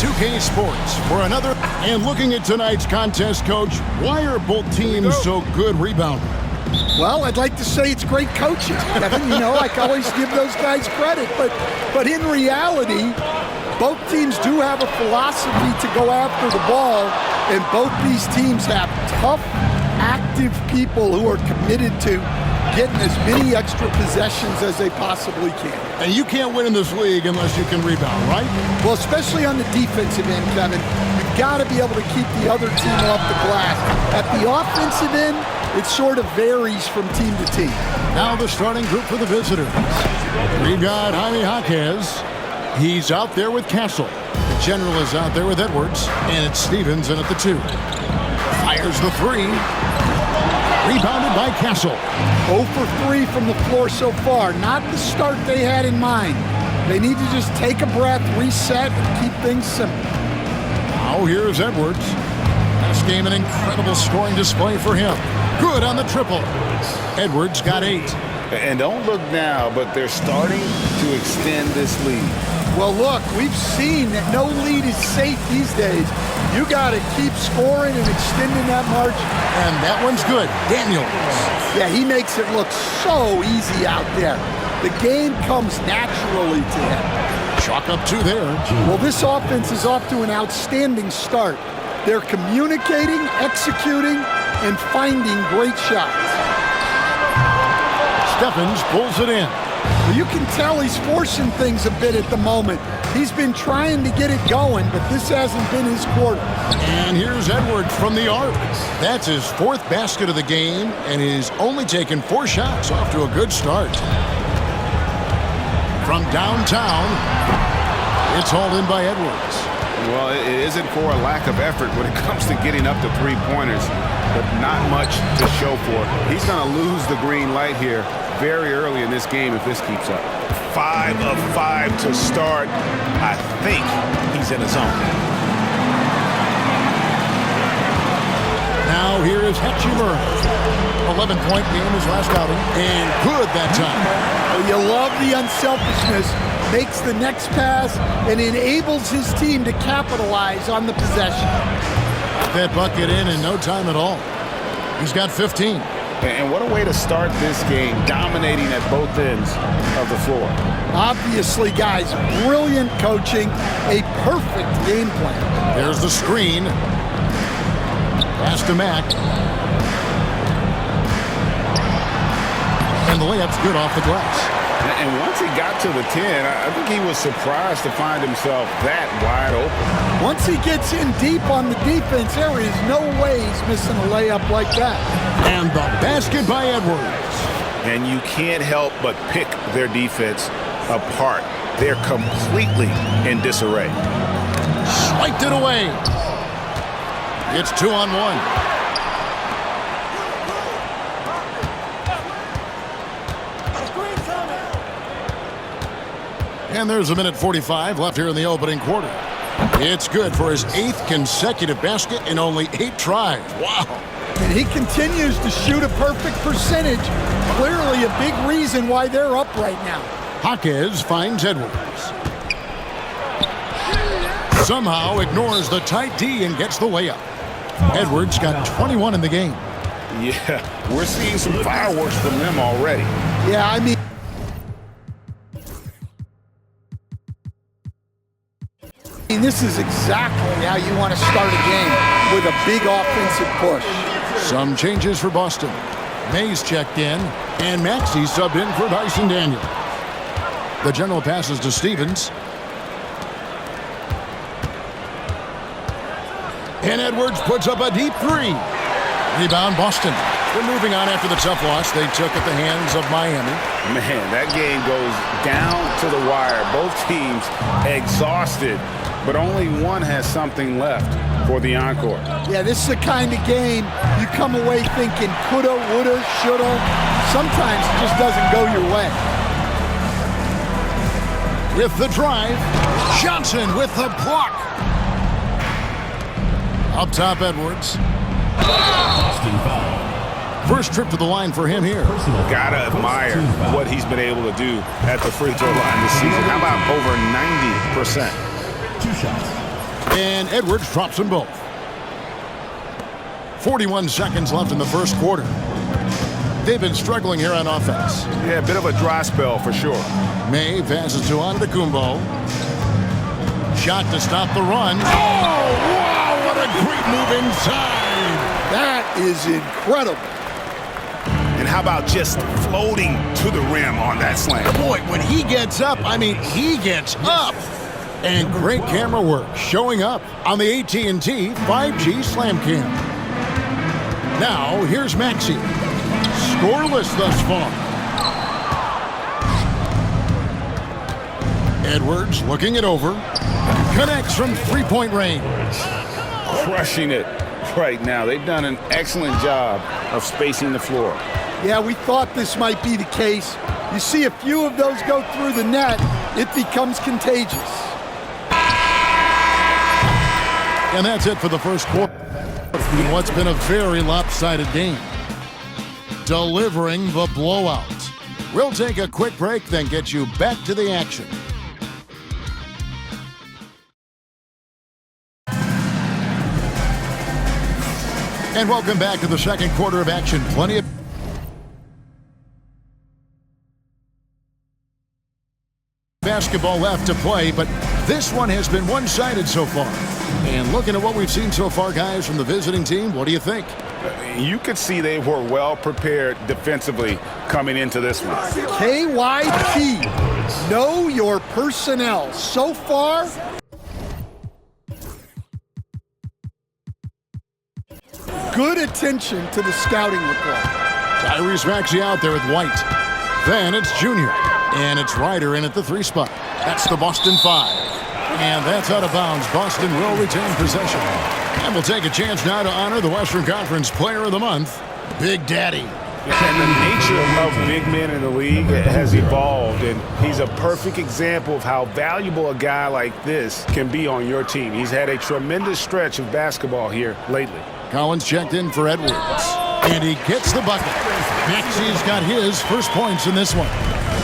2K Sports for another. And looking at tonight's contest, Coach, why are both teams so good rebounding? Well, I'd like to say it's great coaching, Kevin. You know, I can always give those guys credit. But in reality, both teams do have a philosophy to go after the ball, and both these teams have tough, active people who are committed to getting as many extra possessions as they possibly can. And you can't win in this league unless you can rebound, right? Well, especially on the defensive end, Kevin. You've got to be able to keep the other team off the glass. At the offensive end, it sort of varies from team to team. Now the starting group for the visitors. We've got Jaime Jaquez. He's out there with Castle. The general is out there with Edwards. And it's Stevens in at the 2. Fires the 3. Rebounded by Castle. 0 for 3 from the floor so far. Not the start they had in mind. They need to just take a breath, reset, and keep things simple. Now here's Edwards. Last game, an incredible scoring display for him. Good on the triple. Edwards got 8. And don't look now, but they're starting to extend this lead. Well, look, we've seen that no lead is safe these days. You got to keep scoring and extending that margin. And that one's good. Daniels. Yeah, he makes it look so easy out there. The game comes naturally to him. Chalk up 2 there. Well, this offense is off to an outstanding start. They're communicating, executing, and finding great shots. Stephens pulls it in. Well, you can tell he's forcing things a bit at the moment. He's been trying to get it going, but this hasn't been his quarter. And here's Edwards from the arc. That's his 4th basket of the game, and he's only taken 4 shots. Off to a good start. From downtown, it's hauled in by Edwards. Well, it isn't for a lack of effort when it comes to getting up to 3-pointers, but not much to show for it. He's going to lose the green light here very early in this game if this keeps up. 5 of 5 to start. I think he's in his zone. Now here is Hatchimer. 11-point game his last outing, and good that time. Well, you love the unselfishness. Makes the next pass and enables his team to capitalize on the possession. Got that bucket in no time at all. He's got 15. And what a way to start this game, dominating at both ends of the floor. Obviously, guys, brilliant coaching, a perfect game plan. There's the screen. Pass to Mack. And the layup's good off the glass. And once he got to the 10, I think he was surprised to find himself that wide open. Once he gets in deep on the defense, there is no way he's missing a layup like that. And the basket by Edwards. And you can't help but pick their defense apart. They're completely in disarray. Swiped it away. It's 2-on-1. And there's a minute 45 left here in the opening quarter. It's good for his 8th consecutive basket in only 8 tries. Wow. And he continues to shoot a perfect percentage. Clearly a big reason why they're up right now. Jaquez finds Edwards. Somehow ignores the tight D and gets the layup. Edwards got 21 in the game. Yeah, we're seeing some fireworks from them already. Yeah, I mean, this is exactly how you want to start a game, with a big offensive push. Some changes for Boston. Mays checked in, and Maxey subbed in for Dyson Daniel. The general passes to Stevens. And Edwards puts up a deep 3. Rebound Boston. They're moving on after the tough loss they took at the hands of Miami. Man, that game goes down to the wire. Both teams exhausted, but only one has something left for the encore. Yeah, this is the kind of game you come away thinking coulda, woulda, shoulda. Sometimes it just doesn't go your way. With the drive, Johnson with the block. Up top, Edwards. First trip to the line for him here. Gotta admire what he's been able to do at the free throw line this season. How about over 90%? 2 shots. And Edwards drops them both. 41 seconds left in the first quarter. They've been struggling here on offense. Yeah, a bit of a dry spell for sure. May passes to Antetokounmpo. Shot to stop the run. Oh, wow, what a great move inside. That is incredible. And how about just floating to the rim on that slam? Boy, when he gets up, I mean, he gets up. And great camera work showing up on the AT&T 5G Slam Cam. Now, here's Maxey. Scoreless thus far. Edwards looking it over. Connects from three-point range. Crushing it right now. They've done an excellent job of spacing the floor. Yeah, we thought this might be the case. You see a few of those go through the net, it becomes contagious. And that's it for the first quarter in what's been a very lopsided game. Delivering the blowout. We'll take a quick break, then get you back to the action. And welcome back to the second quarter of action. Plenty of basketball left to play, but this one has been one-sided so far. And looking at what we've seen so far, guys, from the visiting team, what do you think? You could see they were well prepared defensively coming into this one. KYT, know your personnel. So far, good attention to the scouting report. Tyrese Maxey out there with White. Then it's Junior. And it's Ryder in at the 3 spot. That's the Boston 5. And that's out of bounds. Boston will retain possession. And we'll take a chance now to honor the Western Conference Player of the Month, Big Daddy. And the nature of big men in the league has evolved, and he's a perfect example of how valuable a guy like this can be on your team. He's had a tremendous stretch of basketball here lately. Collins checked in for Edwards. And he gets the bucket. Maxey's got his first points in this one.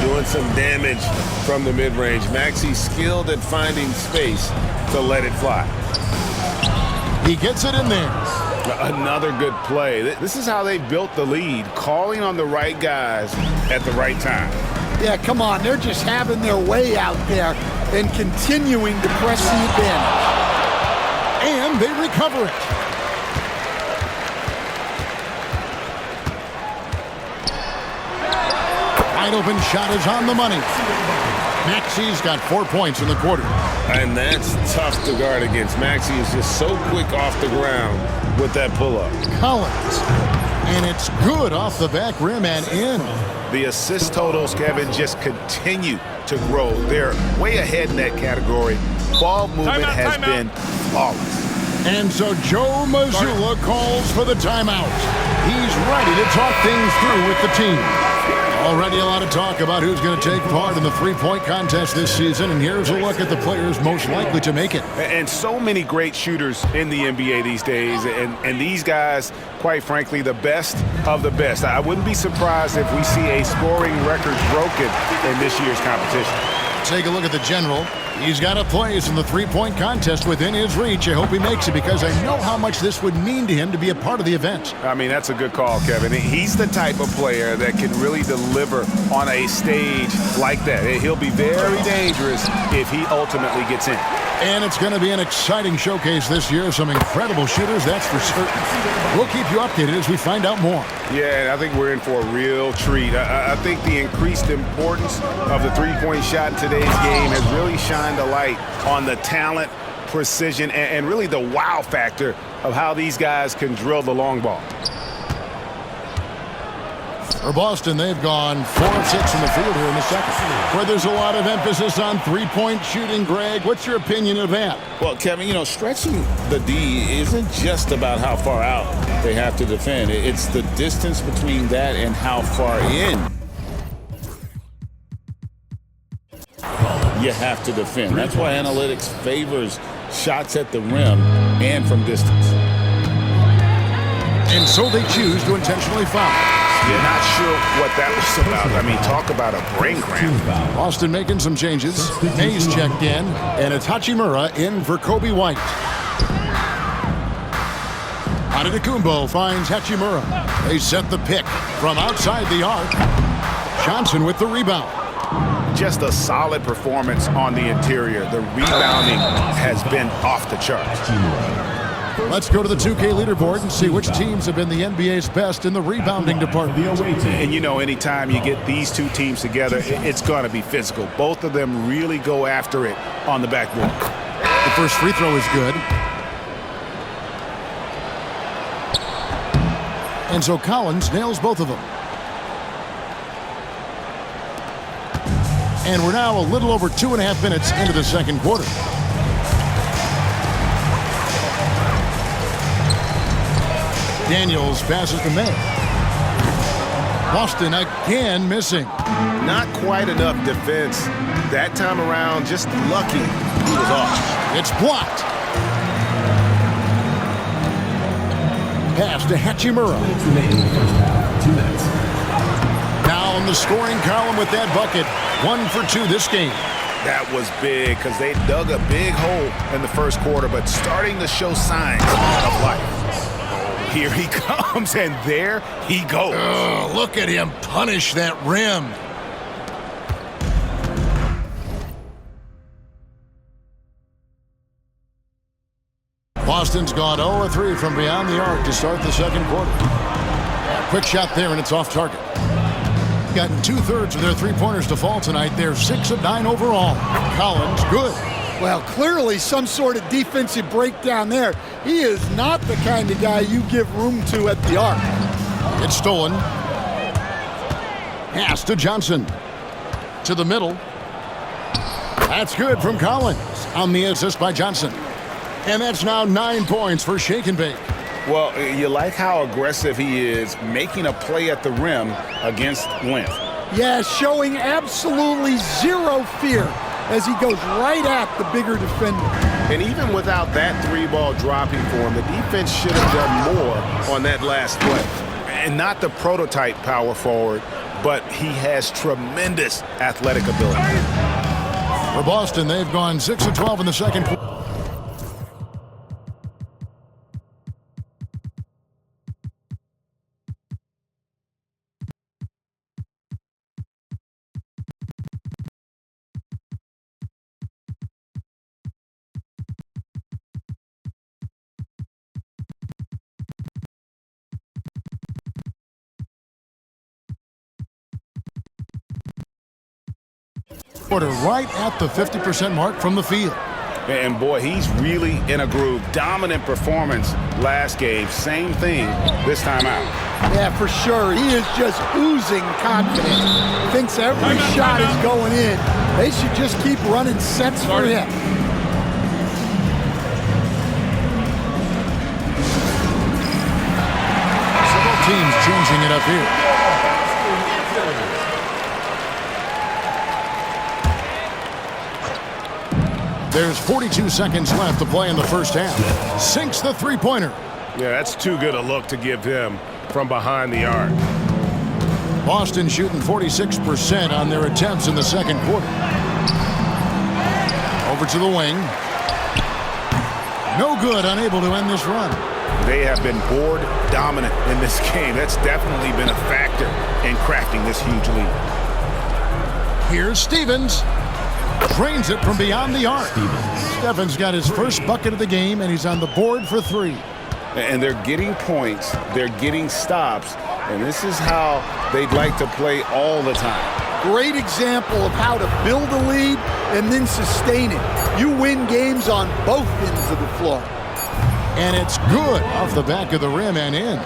Doing some damage from the mid-range. Maxey's skilled at finding space to let it fly. He gets it in there. Another good play. This is how they built the lead, calling on the right guys at the right time. Yeah, come on. They're just having their way out there and continuing to press the advantage. And they recover it. Wide open shot is on the money. Maxey's got 4 points in the quarter. And that's tough to guard against. Maxey is just so quick off the ground with that pull-up. Collins. And it's good off the back rim and in. The assist totals, Kevin, just continue to grow. They're way ahead in that category. Ball movement has been flawless. And so Joe Mazzulla calls for the timeout. He's ready to talk things through with the team. Already a lot of talk about who's going to take part in the three-point contest this season, and here's a look at the players most likely to make it. And so many great shooters in the NBA these days, and these guys, quite frankly, the best of the best. I wouldn't be surprised if we see a scoring record broken in this year's competition. Take a look at the general. He's got a place in the three-point contest within his reach. I hope he makes it because I know how much this would mean to him to be a part of the event. I mean, that's a good call, Kevin. He's the type of player that can really deliver on a stage like that. He'll be very dangerous if he ultimately gets in. And it's going to be an exciting showcase this year. Some incredible shooters, that's for certain. We'll keep you updated as we find out more. Yeah, I think we're in for a real treat. I think the increased importance of the three-point shot in today's game has really shined a light on the talent, precision, and really the wow factor of how these guys can drill the long ball. For Boston, they've gone 4 of 6 in the field here in the second, where there's a lot of emphasis on three-point shooting. Greg, what's your opinion of that? Well, Kevin, stretching the D isn't just about how far out they have to defend. It's the distance between that and how far in you have to defend. That's why analytics favors shots at the rim and from distance. And so they choose to intentionally foul. You're not sure what that was about. I mean, talk about a brain cramp. Boston making some changes. Mays checked in, and it's Hachimura in for Kobe White. Antetokounmpo finds Hachimura. They set the pick from outside the arc. Johnson with the rebound. Just a solid performance on the interior. The rebounding has been off the charts. Let's go to the 2K leaderboard and see which teams have been the NBA's best in the rebounding department. And you know, anytime you get these two teams together, it's going to be physical. Both of them really go after it on the backboard. The first free throw is good. And so Collins nails both of them. And we're now a little over 2.5 minutes into the second quarter. Daniels passes to May. Boston again missing. Not quite enough defense. That time around, just lucky he was off. It's blocked. Pass to Hachimura. Now on the scoring column with that bucket. 1 for 2 this game. That was big because they dug a big hole in the first quarter, but starting to show signs of life. Here he comes, and there he goes. Oh, look at him punish that rim. Boston's gone 0-3 from beyond the arc to start the second quarter. Quick shot there, and it's off target. Gotten 2/3 of their three-pointers to fall tonight. They're 6 of 9 overall. Collins, good. Well, clearly some sort of defensive breakdown there. He is not the kind of guy you give room to at the arc. It's stolen. Pass to Johnson. To the middle. That's good from Collins on the assist by Johnson. And that's now 9 points for Shake and Bake. Well, you like how aggressive he is making a play at the rim against length. Yeah, showing absolutely zero fear as he goes right at the bigger defender. And even without that three-ball dropping for him, the defense should have done more on that last play. And not the prototype power forward, but he has tremendous athletic ability. For Boston, they've gone 6 of 12 in the second quarter. Right at the 50% mark from the field. And boy, he's really in a groove. Dominant performance last game. Same thing this time out. Yeah, for sure. He is just oozing confidence. Thinks every shot is going in. They should just keep running sets for him. Several teams changing it up here. There's 42 seconds left to play in the first half. Sinks the three-pointer. Yeah, that's too good a look to give him from behind the arc. Boston shooting 46% on their attempts in the second quarter. Over to the wing. No good, unable to end this run. They have been board dominant in this game. That's definitely been a factor in crafting this huge lead. Here's Stevens. Drains it from beyond the arc. Stevens got his first bucket of the game, and he's on the board for 3. And they're getting points, they're getting stops, and this is how they'd like to play all the time. Great example of how to build a lead and then sustain it. You win games on both ends of the floor. And it's good off the back of the rim and in.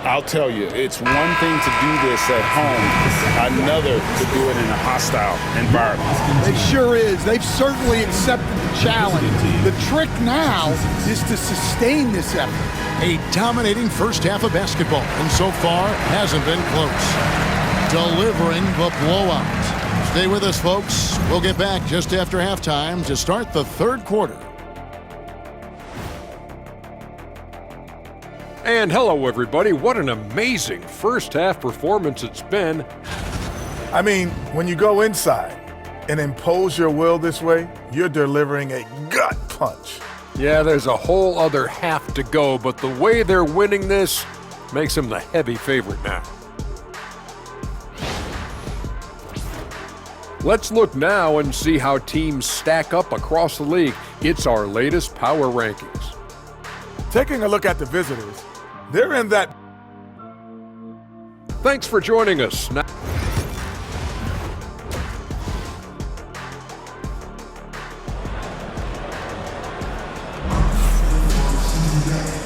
I'll tell you, it's one thing to do this at home, another to do it in a hostile environment. It sure is. They've certainly accepted the challenge. The trick now is to sustain this effort. A dominating first half of basketball, and so far hasn't been close. Delivering the blowout. Stay with us, folks. We'll get back just after halftime to start the third quarter. And hello, everybody. What an amazing first half performance it's been. I mean, when you go inside and impose your will this way, you're delivering a gut punch. Yeah, there's a whole other half to go, but the way they're winning this makes them the heavy favorite now. Let's look now and see how teams stack up across the league. It's our latest power rankings. Taking a look at the visitors, they're in that. Thanks for joining us. Now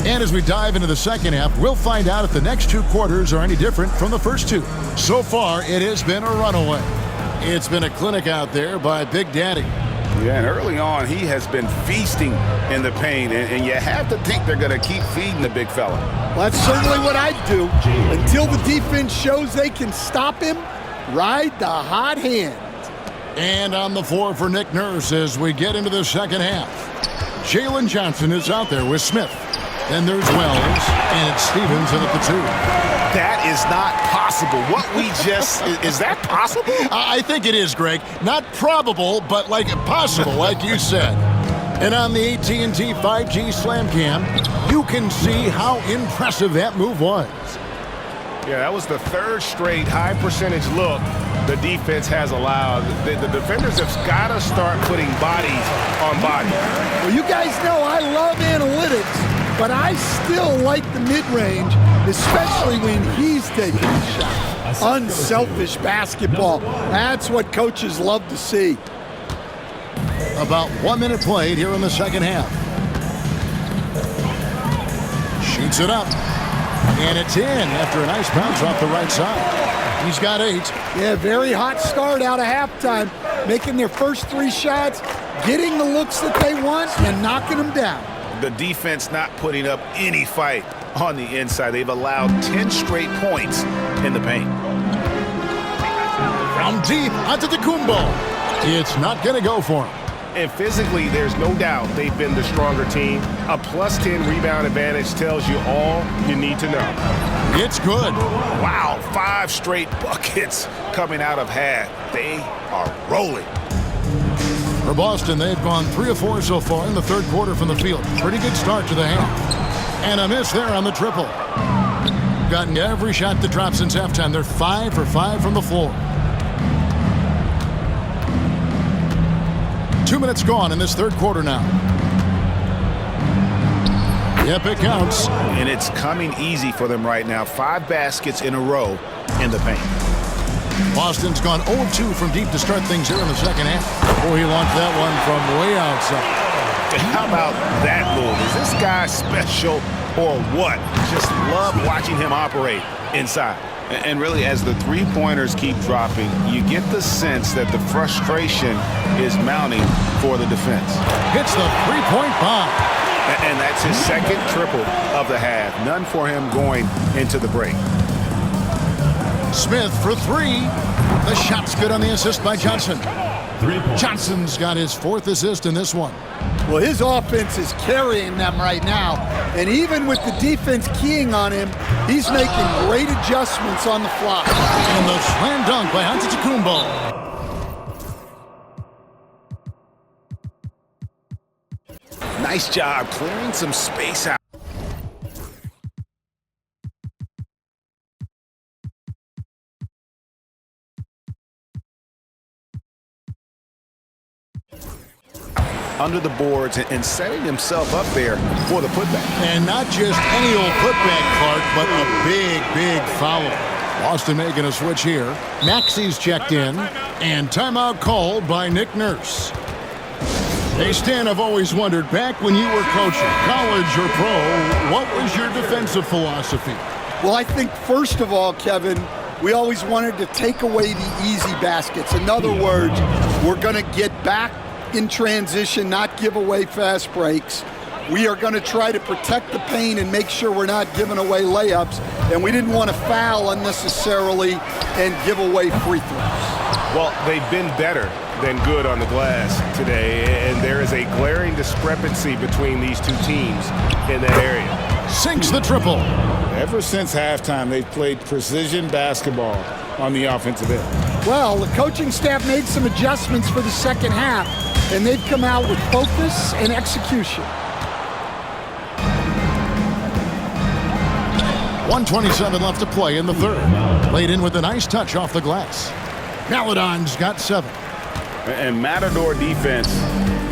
And as we dive into the second half, we'll find out if the next two quarters are any different from the first two. So far, it has been a runaway. It's been a clinic out there by Big Daddy. Yeah, and early on, he has been feasting in the paint, and you have to think they're going to keep feeding the big fella. Well, that's certainly what I'd do. Until the defense shows they can stop him, ride the hot hand. And on the floor for Nick Nurse as we get into the second half. Jalen Johnson is out there with Smith. Then there's Wells, and it's Stevens in at the two. That is not possible. What we just, is that possible? I think it is, Greg. Not probable, but like possible, like you said. And on the AT&T 5G Slam Cam, you can see how impressive that move was. Yeah, that was the third straight high percentage look the defense has allowed. The defenders have got to start putting bodies on bodies. Well, you guys know I love analytics, but I still like the mid-range, especially when he's taking a shot. Unselfish basketball. That's what coaches love to see. About 1 minute played here in the second half. Shoots it up. And it's in after a nice bounce off the right side. He's got 8. Yeah, very hot start out of halftime. Making their first 3 shots, getting the looks that they want, and knocking them down. The defense not putting up any fight on the inside. They've allowed 10 straight points in the paint. From deep onto the Kumbo. It's not going to go for him. And physically, there's no doubt they've been the stronger team. A plus 10 rebound advantage tells you all you need to know. It's good. Wow, 5 straight buckets coming out of half. They are rolling. For Boston, they've gone 3 of 4 so far in the third quarter from the field. Pretty good start to the half. And a miss there on the triple. Gotten every shot that dropped since halftime. They're 5 for 5 from the floor. 2 minutes gone in this third quarter now. Yep, it counts. And it's coming easy for them right now. 5 baskets in a row in the paint. Boston's gone 0-2 from deep to start things here in the second half. Oh, he launched that one from way outside. How about that move? Is this guy special or what? Just love watching him operate inside. And really, as the three-pointers keep dropping, you get the sense that the frustration is mounting for the defense. Hits the three-point bomb. And that's his second triple of the half. None for him going into the break. Smith for 3. The shot's good on the assist by Johnson. Johnson's got his 4th assist in this one. Well, his offense is carrying them right now. And even with the defense keying on him, he's making great adjustments on the fly. And the slam dunk by Antetokounmpo. Nice job clearing some space out. Under the boards and setting himself up there for the putback. And not just any old putback, Clark, but a big, big foul. Boston making a switch here. Maxi's checked in, and timeout called by Nick Nurse. Hey, Stan, I've always wondered, back when you were coaching, college or pro, what was your defensive philosophy? Well, I think first of all, Kevin, we always wanted to take away the easy baskets. In other words, we're going to get back in transition, not give away fast breaks. We are going to try to protect the paint and make sure we're not giving away layups. And we didn't want to foul unnecessarily and give away free throws. Well, they've been better than good on the glass today, and there is a glaring discrepancy between these two teams in that area. Sinks the triple. Ever since halftime, they've played precision basketball on the offensive end. Well, the coaching staff made some adjustments for the second half, and they've come out with focus and execution. 1:27 left to play in the third. Laid in with a nice touch off the glass. Maladon's got 7. And Matador defense,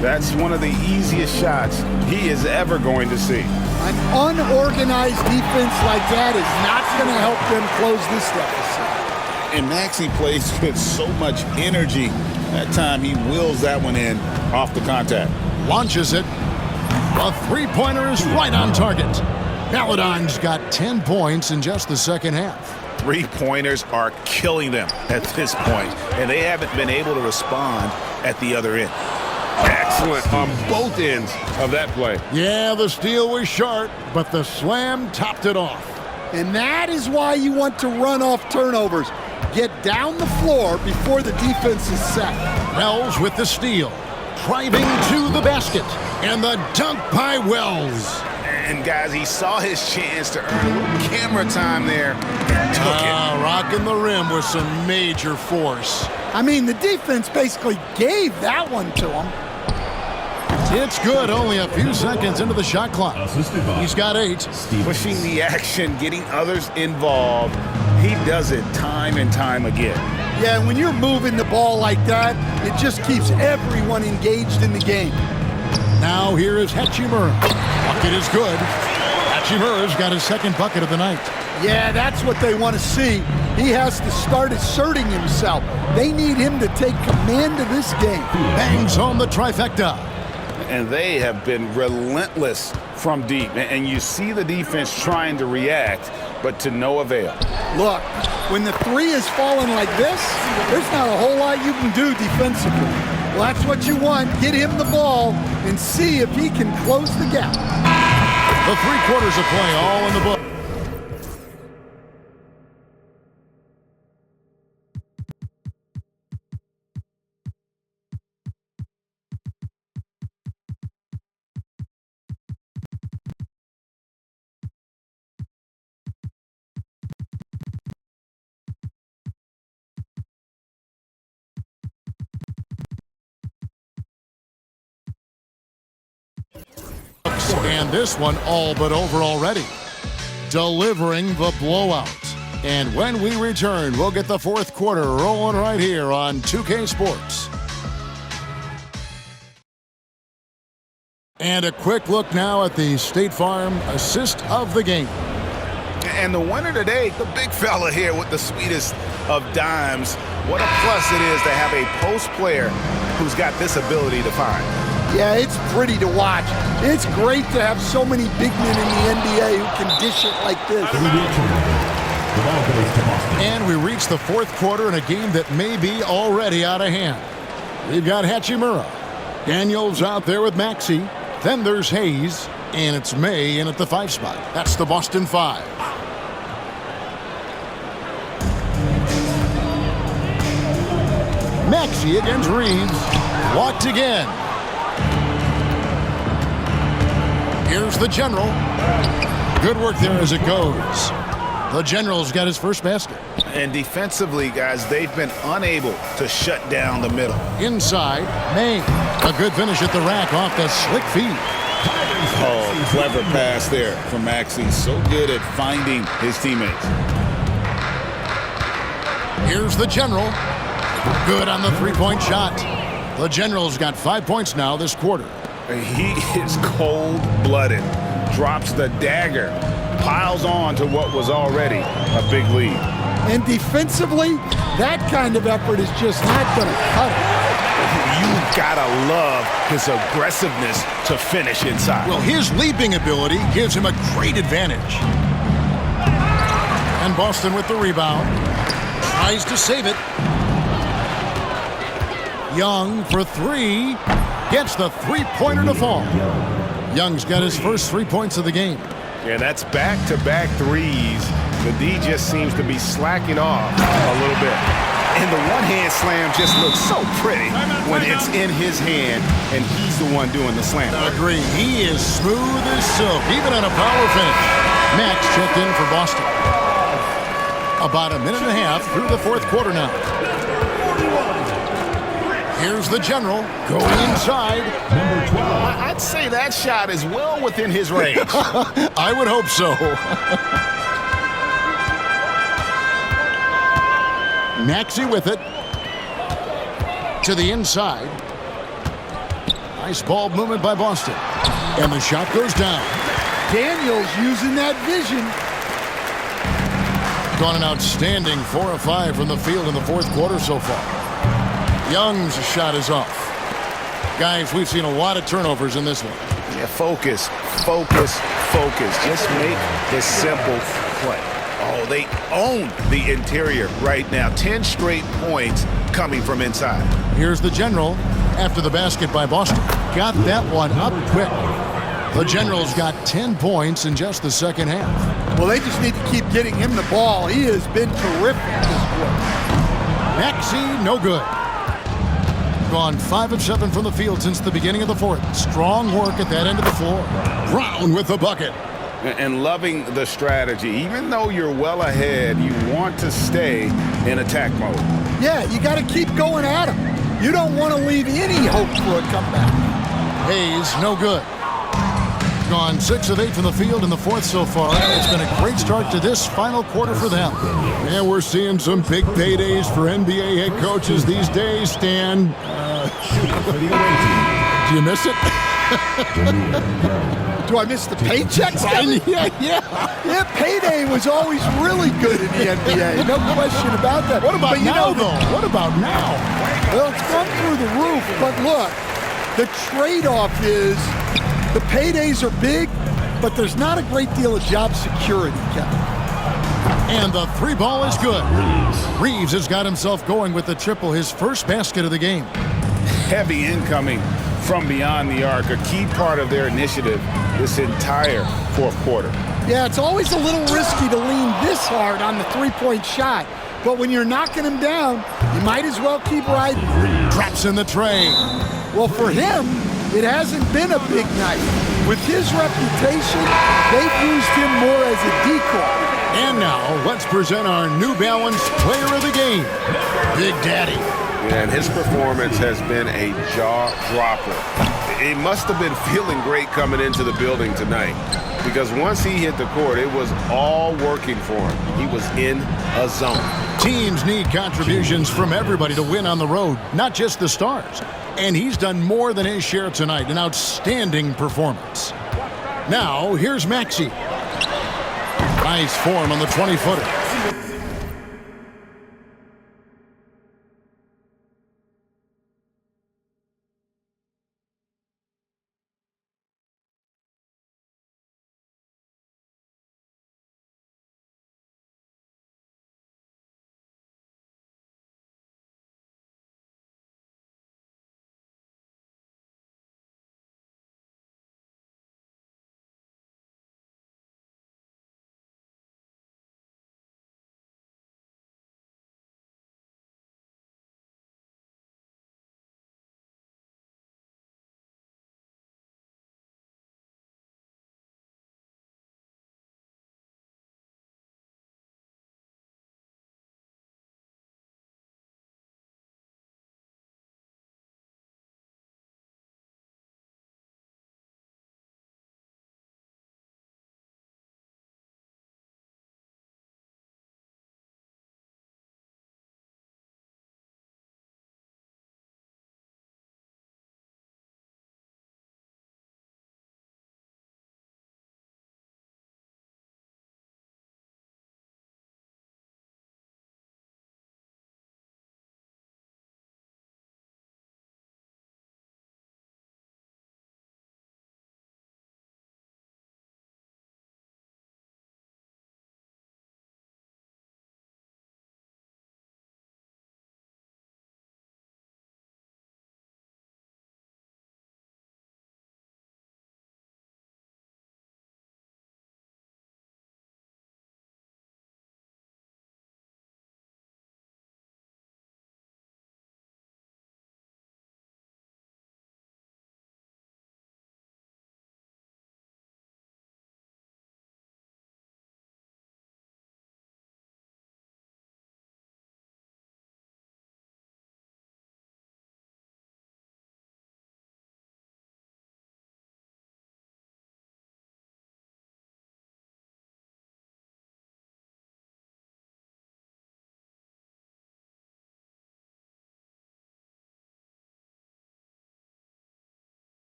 that's one of the easiest shots he is ever going to see. An unorganized defense like that is not going to help them close this deficit. And Maxey plays with so much energy. That time he wills that one in off the contact. Launches it. The three-pointer is right on target. Maladon's got 10 points in just the second half. Three-pointers are killing them at this point, and they haven't been able to respond at the other end. Excellent on both ends of that play. Yeah, the steal was sharp, but the slam topped it off. And that is why you want to run off turnovers. Get down the floor before the defense is set. Wells with the steal. Driving to the basket. And the dunk by Wells. And guys, he saw his chance to earn a little camera time there and took it. Rocking the rim with some major force. I mean, the defense basically gave that one to him. It's good, only a few seconds into the shot clock. He's got 8. Pushing the action, getting others involved. He does it time and time again. Yeah, when you're moving the ball like that, it just keeps everyone engaged in the game. Now here is Hachimura. Bucket is good. Hachimura's got his second bucket of the night. Yeah, that's what they want to see. He has to start asserting himself. They need him to take command of this game. Bangs home the trifecta. And they have been relentless from deep. And you see the defense trying to react, but to no avail. Look, when the three is falling like this, there's not a whole lot you can do defensively. Well, that's what you want. Get him the ball and see if he can close the gap. The 3 quarters of play all in the book. And this one all but over already. Delivering the blowout. And when we return, we'll get the fourth quarter rolling right here on 2K Sports. And a quick look now at the State Farm assist of the game. And the winner today, the big fella here with the sweetest of dimes. What a plus it is to have a post player who's got this ability to find. Yeah, it's pretty to watch. It's great to have so many big men in the NBA who can dish it like this. And we reach the fourth quarter in a game that may be already out of hand. We've got Hachimura. Daniels out there with Maxey. Then there's Hayes. And it's May in at the 5 spot. That's the Boston 5. Maxey against Reeves. Walked again. Here's the General. Good work there as it goes. The General's got his first basket. And defensively, guys, they've been unable to shut down the middle. Inside, May. A good finish at the rack off the slick feed. Oh, clever pass there from Maxey. So good at finding his teammates. Here's the General. Good on the three-point shot. The General's got 5 points now this quarter. He is cold-blooded. Drops the dagger. Piles on to what was already a big lead. And defensively, that kind of effort is just not going to cut it. You've got to love his aggressiveness to finish inside. Well, his leaping ability gives him a great advantage. And Boston with the rebound. Tries to save it. Young for 3. Gets the three-pointer to fall. Young's got his first 3 points of the game. Yeah, that's back-to-back threes. The D just seems to be slacking off a little bit. And the one-hand slam just looks so pretty when it's in his hand and he's the one doing the slam. Agree. He is smooth as silk, even on a power finish. Max checked in for Boston. About a minute and a half through the fourth quarter now. Here's the General going inside. Number 12. I'd say that shot is well within his range. I would hope so. Maxey with it. To the inside. Nice ball movement by Boston. And the shot goes down. Daniels using that vision. Gone an outstanding 4 of 5 from the field in the fourth quarter so far. Young's shot is off. Guys, we've seen a lot of turnovers in this one. Yeah, focus. Just make the simple play. Oh, they own the interior right now. 10 straight points coming from inside. Here's the General after the basket by Boston. Got that one up quick. The General's got 10 points in just the second half. Well, they just need to keep getting him the ball. He has been terrific this quarter. Maxey, no good. Gone 5 of 7 from the field since the beginning of the fourth. Strong work at that end of the floor. Brown with the bucket. And loving the strategy. Even though you're well ahead, you want to stay in attack mode. Yeah, you got to keep going at him. You don't want to leave any hope for a comeback. Hayes, no good. Gone 6 of 8 from the field in the fourth so far. It's been a great start to this final quarter for them. And we're seeing some big paydays for NBA head coaches these days, Stan. Do you miss it? Do I miss the paychecks? Yeah, payday was always really good in the NBA. No question about that. What about now, though? What about now? Well, it's gone through the roof. But look, the trade-off is the paydays are big, but there's not a great deal of job security, Kevin. And the 3 ball is good. Reeves has got himself going with the triple, his first basket of the game. Heavy incoming from beyond the arc, a key part of their initiative this entire fourth quarter. Yeah, it's always a little risky to lean this hard on the three-point shot. But when you're knocking him down, you might as well keep riding. Drops in the tray. Well, for him, it hasn't been a big night. With his reputation, they've used him more as a decoy. And now, let's present our New Balance Player of the Game, Big Daddy. And his performance has been a jaw-dropper. He must have been feeling great coming into the building tonight, because once he hit the court, it was all working for him. He was in a zone. Teams need contributions from everybody to win on the road, not just the stars. And he's done more than his share tonight, an outstanding performance. Now, here's Maxey. Nice form on the 20-footer.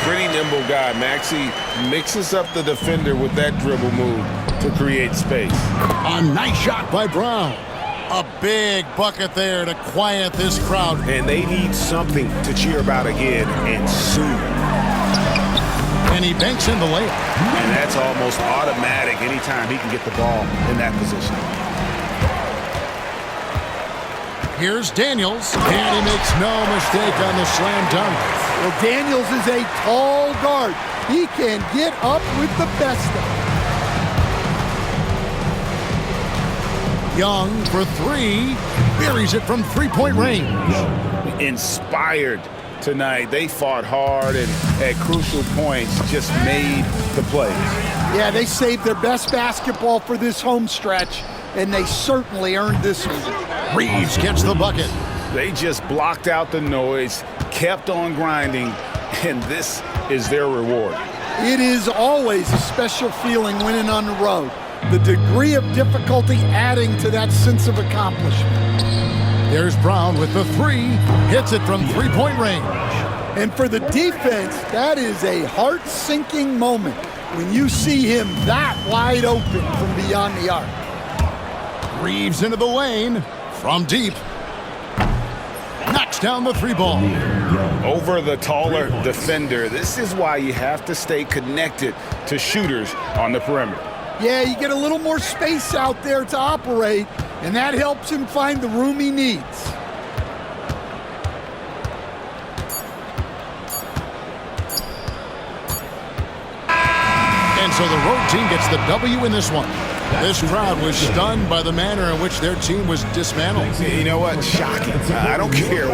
Pretty nimble guy. Maxey mixes up the defender with that dribble move to create space. A nice shot by Brown. A big bucket there to quiet this crowd. And they need something to cheer about again, and soon. And he banks in the layup. And that's almost automatic anytime he can get the ball in that position. Here's Daniels, and he makes no mistake on the slam dunk. Well, Daniels is a tall guard. He can get up with the best of them. Young for three, buries it from three-point range. Inspired tonight. They fought hard and at crucial points just made the plays. Yeah, they saved their best basketball for this home stretch, and they certainly earned this one. Reeves gets the bucket. They just blocked out the noise, kept on grinding, and this is their reward. It is always a special feeling winning on the road. The degree of difficulty adding to that sense of accomplishment. There's Brown with the three, hits it from three-point range. And for the defense, that is a heart-sinking moment when you see him that wide open from beyond the arc. Reeves into the lane from deep. Knocks down the three ball. Over the taller defender. This is why you have to stay connected to shooters on the perimeter. Yeah, you get a little more space out there to operate, and that helps him find the room he needs. And so the road team gets the W in this one. This crowd was stunned by the manner in which their team was dismantled. You know what? Shocking. I don't care